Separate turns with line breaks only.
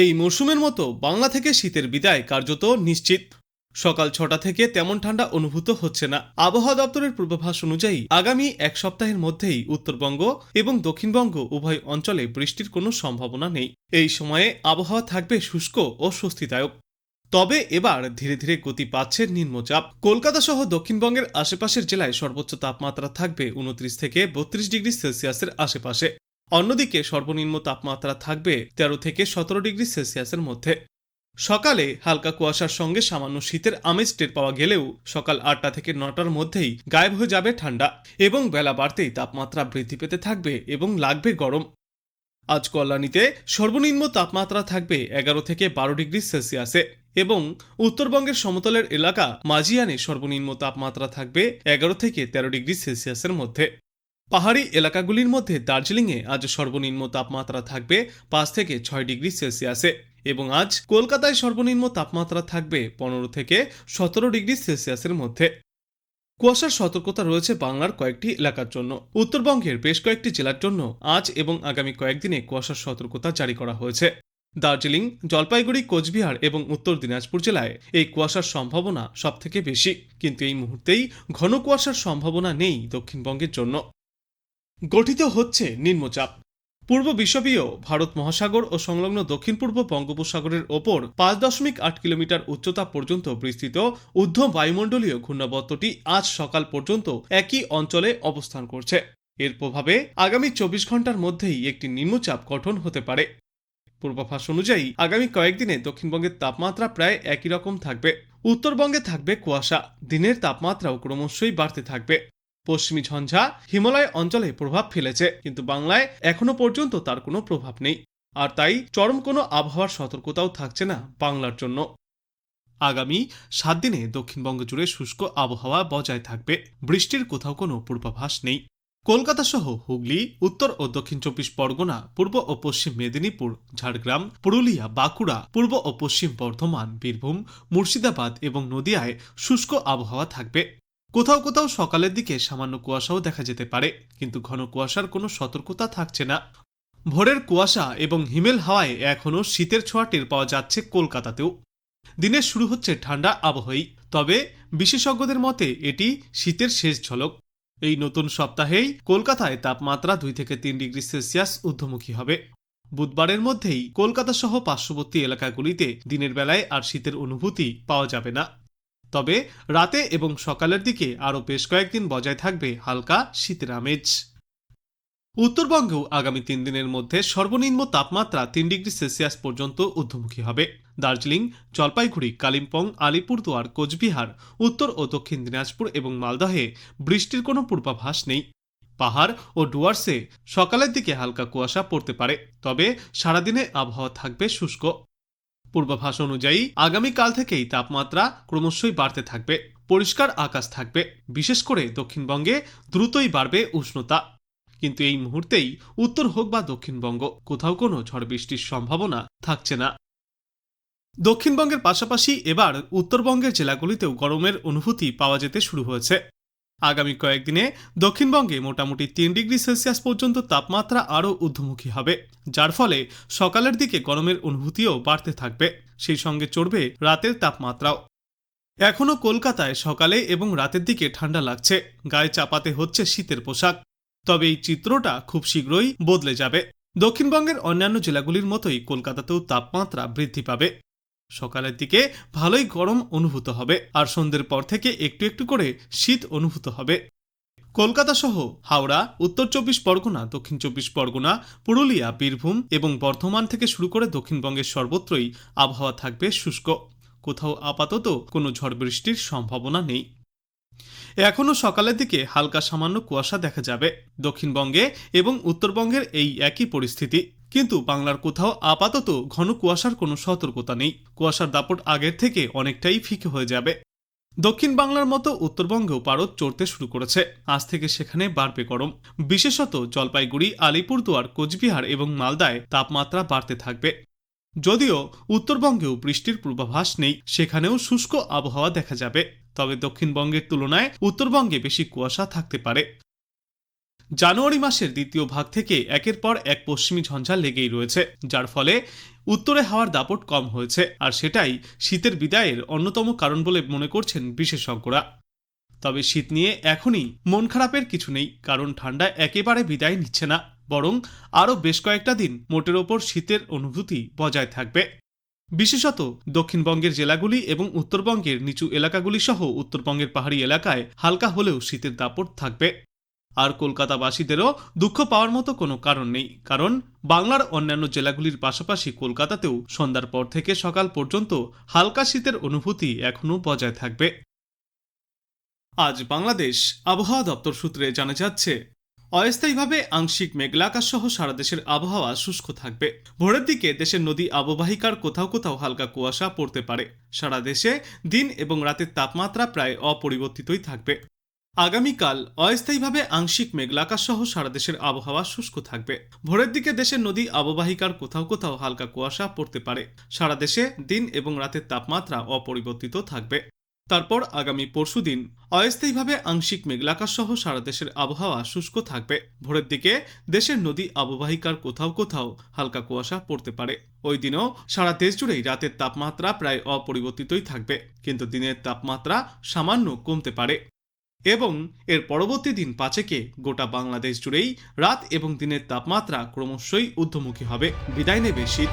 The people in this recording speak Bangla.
এই মরশুমের মতো বাংলা থেকে শীতের বিদায় কার্যত নিশ্চিত। সকাল ৬টা থেকে তেমন ঠান্ডা অনুভূত হচ্ছে না। আবহাওয়া দপ্তরের পূর্বাভাস অনুযায়ী আগামী এক সপ্তাহের মধ্যেই উত্তরবঙ্গ এবং দক্ষিণবঙ্গ উভয় অঞ্চলে বৃষ্টির কোনো সম্ভাবনা নেই। এই সময়ে আবহাওয়া থাকবে শুষ্ক ও স্বস্তিদায়ক। তবে এবার ধীরে ধীরে গতি পাচ্ছে নিম্নচাপ। কলকাতা সহ দক্ষিণবঙ্গের আশেপাশের জেলায় সর্বোচ্চ তাপমাত্রা থাকবে ২৯ থেকে ৩২ ডিগ্রি সেলসিয়াসের আশেপাশে। অন্যদিকে সর্বনিম্ন তাপমাত্রা থাকবে ১৩ থেকে ১৭ ডিগ্রি সেলসিয়াসের মধ্যে। সকালে হালকা কুয়াশার সঙ্গে সামান্য শীতের আমেজ টের পাওয়া গেলেও সকাল ৮টা থেকে ৯টার মধ্যেই গায়েব হয়ে যাবে ঠান্ডা এবং বেলা বাড়তেই তাপমাত্রা বৃদ্ধি পেতে থাকবে এবং লাগবে গরম। আজ কল্যাণীতে সর্বনিম্ন তাপমাত্রা থাকবে ১১ থেকে ১২ ডিগ্রি সেলসিয়াসে এবং উত্তরবঙ্গের সমতলের এলাকা মাজিয়ানে সর্বনিম্ন তাপমাত্রা থাকবে ১১ থেকে ১৩ ডিগ্রি সেলসিয়াসের মধ্যে। পাহাড়ি এলাকাগুলির মধ্যে দার্জিলিংয়ে আজ সর্বনিম্ন তাপমাত্রা থাকবে ৫ থেকে ৬ ডিগ্রি সেলসিয়াসে এবং আজ কলকাতায় সর্বনিম্ন তাপমাত্রা থাকবে ১৫ থেকে ১৭ ডিগ্রি সেলসিয়াসের মধ্যে। কুয়াশার সতর্কতা রয়েছে বাংলার কয়েকটি এলাকার জন্য। উত্তরবঙ্গের বেশ কয়েকটি জেলার জন্য আজ এবং আগামী কয়েকদিনে কুয়াশার সতর্কতা জারি করা হয়েছে। দার্জিলিং, জলপাইগুড়ি, কোচবিহার এবং উত্তর দিনাজপুর জেলায় এই কুয়াশার সম্ভাবনা সবথেকে বেশি, কিন্তু এই মুহূর্তেই ঘন কুয়াশার সম্ভাবনা নেই দক্ষিণবঙ্গের জন্য। গঠিত হচ্ছে নিম্নচাপ। পূর্ব বিষুবীয় ভারত মহাসাগর ও সংলগ্ন দক্ষিণ পূর্ব বঙ্গোপসাগরের ওপর ৫.৮ কিলোমিটার উচ্চতা পর্যন্ত বিস্তৃত ঊর্ধ্ব বায়ুমণ্ডলীয় ঘূর্ণাবর্তটি আজ সকাল পর্যন্ত একই অঞ্চলে অবস্থান করছে। এর প্রভাবে আগামী ২৪ ঘন্টার মধ্যেই একটি নিম্নচাপ গঠন হতে পারে। পূর্বাভাস অনুযায়ী আগামী কয়েকদিনে দক্ষিণবঙ্গের তাপমাত্রা প্রায় একই রকম থাকবে। উত্তরবঙ্গে থাকবে কুয়াশা, দিনের তাপমাত্রাও ক্রমশই বাড়তে থাকবে। পশ্চিমী ঝঞ্ঝা হিমালয় অঞ্চলে প্রভাব ফেলেছে, কিন্তু বাংলায় এখনো পর্যন্ত তার কোনো প্রভাব নেই, আর তাই চরম কোনো আবহাওয়ার সতর্কতাও থাকছে না বাংলার জন্য। আগামী ৭ দিনে দক্ষিণবঙ্গ জুড়ে শুষ্ক আবহাওয়া বজায় থাকবে। বৃষ্টির কোথাও কোনো পূর্বাভাস নেই। কলকাতা সহ হুগলি, উত্তর ও দক্ষিণ ২৪ পরগনা, পূর্ব ও পশ্চিম মেদিনীপুর, ঝাড়গ্রাম, পুরুলিয়া, বাঁকুড়া, পূর্ব ও পশ্চিম বর্ধমান, বীরভূম, মুর্শিদাবাদ এবং নদিয়ায় শুষ্ক আবহাওয়া থাকবে। কোথাও কোথাও সকালের দিকে সামান্য কুয়াশাও দেখা যেতে পারে, কিন্তু ঘন কুয়াশার কোনো সতর্কতা থাকছে না। ভোরের কুয়াশা এবং হিমেল হাওয়ায় এখনও শীতের ছোঁয়া টের পাওয়া যাচ্ছে কলকাতাতেও। দিনের শুরু হচ্ছে ঠান্ডা আবহাওয়ায়, তবে বিশেষজ্ঞদের মতে এটি শীতের শেষ ঝলক। এই নতুন সপ্তাহেই কলকাতায় তাপমাত্রা ২ থেকে ৩ ডিগ্রি সেলসিয়াস ঊর্ধ্বমুখী হবে। বুধবারের মধ্যেই কলকাতা সহ পার্শ্ববর্তী এলাকাগুলিতে দিনের বেলায় আর শীতের অনুভূতি পাওয়া যাবে না। তবে রাতে এবং সকালের দিকে আরও বেশ কয়েকদিন বজায় থাকবে হালকা শীতের আমেজ। উত্তরবঙ্গেও আগামী ৩ দিনের মধ্যে সর্বনিম্ন তাপমাত্রা ৩ ডিগ্রি সেলসিয়াস পর্যন্ত ঊর্ধ্বমুখী হবে। দার্জিলিং, জলপাইগুড়ি, কালিম্পং, আলিপুরদুয়ার, কোচবিহার, উত্তর ও দক্ষিণ দিনাজপুর এবং মালদহে বৃষ্টির কোনো পূর্বাভাস নেই। পাহাড় ও ডুয়ার্সে সকালের দিকে হালকা কুয়াশা পড়তে পারে, তবে সারাদিনে আবহাওয়া থাকবে শুষ্ক। পূর্বাভাস অনুযায়ী আগামীকাল থেকেই তাপমাত্রা ক্রমশই বাড়তে থাকবে। পরিষ্কার আকাশ থাকবে, বিশেষ করে দক্ষিণবঙ্গে দ্রুতই বাড়বে উষ্ণতা। কিন্তু এই মুহূর্তেই উত্তর হোক বা দক্ষিণবঙ্গ, কোথাও কোনো ঝড় বৃষ্টির সম্ভাবনা থাকছে না। দক্ষিণবঙ্গের পাশাপাশি এবার উত্তরবঙ্গের জেলাগুলিতেও গরমের অনুভূতি পাওয়া যেতে শুরু হয়েছে। আগামী কয়েকদিনে দক্ষিণবঙ্গে মোটামুটি ৩ ডিগ্রি সেলসিয়াস পর্যন্ত তাপমাত্রা আরও ঊর্ধ্বমুখী হবে, যার ফলে সকালের দিকে গরমের অনুভূতিও বাড়তে থাকবে। সেই সঙ্গে চড়বে রাতের তাপমাত্রাও। এখনও কলকাতায় সকালে এবং রাতের দিকে ঠান্ডা লাগছে, গায়ে চাপাতে হচ্ছে শীতের পোশাক। তবে এই চিত্রটা খুব শীঘ্রই বদলে যাবে। দক্ষিণবঙ্গের অন্যান্য জেলাগুলির মতোই কলকাতাতেও তাপমাত্রা বৃদ্ধি পাবে। সকালের দিকে ভালোই গরম অনুভূত হবে, আর সন্ধ্যের পর থেকে একটু একটু করে শীত অনুভূত হবে। কলকাতা সহ হাওড়া, উত্তর ২৪ পরগনা, দক্ষিণ ২৪ পরগনা, পুরুলিয়া, বীরভূম এবং বর্ধমান থেকে শুরু করে দক্ষিণবঙ্গের সর্বত্রই আবহাওয়া থাকবে শুষ্ক। কোথাও আপাতত কোনো ঝড় বৃষ্টির সম্ভাবনা নেই। এখনও সকালের দিকে হালকা সামান্য কুয়াশা দেখা যাবে। দক্ষিণবঙ্গে এবং উত্তরবঙ্গের এই একই পরিস্থিতি, কিন্তু বাংলার কোথাও আপাতত ঘন কুয়াশার কোনো সতর্কতা নেই। কুয়াশার দাপট আগের থেকে অনেকটাই ফিকে হয়ে যাবে। দক্ষিণ বাংলার মতো উত্তরবঙ্গেও পারদ চড়তে শুরু করেছে। আজ থেকে সেখানে বাড়বে গরম। বিশেষত জলপাইগুড়ি, আলিপুরদুয়ার, কোচবিহার এবং মালদায় তাপমাত্রা বাড়তে থাকবে। যদিও উত্তরবঙ্গেও বৃষ্টির পূর্বাভাস নেই, সেখানেও শুষ্ক আবহাওয়া দেখা যাবে। তবে দক্ষিণবঙ্গের তুলনায় উত্তরবঙ্গে বেশি কুয়াশা থাকতে পারে। জানুয়ারি মাসের দ্বিতীয় ভাগ থেকে একের পর এক পশ্চিমী ঝঞ্ঝা লেগেই রয়েছে, যার ফলে উত্তরে হাওয়ার দাপট কম হয়েছে, আর সেটাই শীতের বিদায়ের অন্যতম কারণ বলে মনে করছেন বিশেষজ্ঞরা। তবে শীত নিয়ে এখনই মন খারাপের কিছু নেই, কারণ ঠান্ডা একেবারে বিদায় নিচ্ছে না, বরং আরও বেশ কয়েকটা দিন মোটের ওপর শীতের অনুভূতি বজায় থাকবে। বিশেষত দক্ষিণবঙ্গের জেলাগুলি এবং উত্তরবঙ্গের নিচু এলাকাগুলি সহ উত্তরবঙ্গের পাহাড়ি এলাকায় হালকা হলেও শীতের দাপট থাকবে। আর কলকাতাবাসীদেরও দুঃখ পাওয়ার মতো কোনো কারণ নেই, কারণ বাংলার অন্যান্য জেলাগুলির পাশাপাশি কলকাতাতেও সন্ধ্যার পর থেকে সকাল পর্যন্ত হালকা শীতের অনুভূতি এখনও বজায় থাকবে। আজ বাংলাদেশ আবহাওয়া দপ্তর সূত্রে জানা যাচ্ছে, অস্থায়ীভাবে আংশিক মেঘলা আকাশ সহ সারা দেশের আবহাওয়া শুষ্ক থাকবে। ভোরের দিকে দেশের নদী অববাহিকার কোথাও কোথাও হালকা কুয়াশা পড়তে পারে। সারা দেশে দিন এবং রাতের তাপমাত্রা প্রায় অপরিবর্তিতই থাকবে। আগামীকাল অস্থায়ীভাবে আংশিক মেঘলা আকাশ সহ সারা দেশের আবহাওয়া শুষ্ক থাকবে। ভোরের দিকে দেশের নদী অববাহিকার কোথাও কোথাও হালকা কুয়াশা পড়তে পারে। সারা দেশে দিন এবং রাতের তাপমাত্রা অপরিবর্তিত থাকবে। তারপর আগামী পরশুদিন অস্থায়ীভাবে আংশিক মেঘলা আকাশ সহ সারা দেশের আবহাওয়া শুষ্ক থাকবে। ভোরের দিকে দেশের নদী অববাহিকার কোথাও কোথাও হালকা কুয়াশা পড়তে পারে। ওই দিনও সারা দেশ জুড়েই রাতের তাপমাত্রা প্রায় অপরিবর্তিতই থাকবে, কিন্তু দিনের তাপমাত্রা সামান্য কমতে পারে। এবং এর পরবর্তী দিন পাঁচেকে গোটা বাংলাদেশ জুড়েই রাত এবং দিনের তাপমাত্রা ক্রমশই ঊর্ধ্বমুখী হবে, বিদায় নেবে শীত।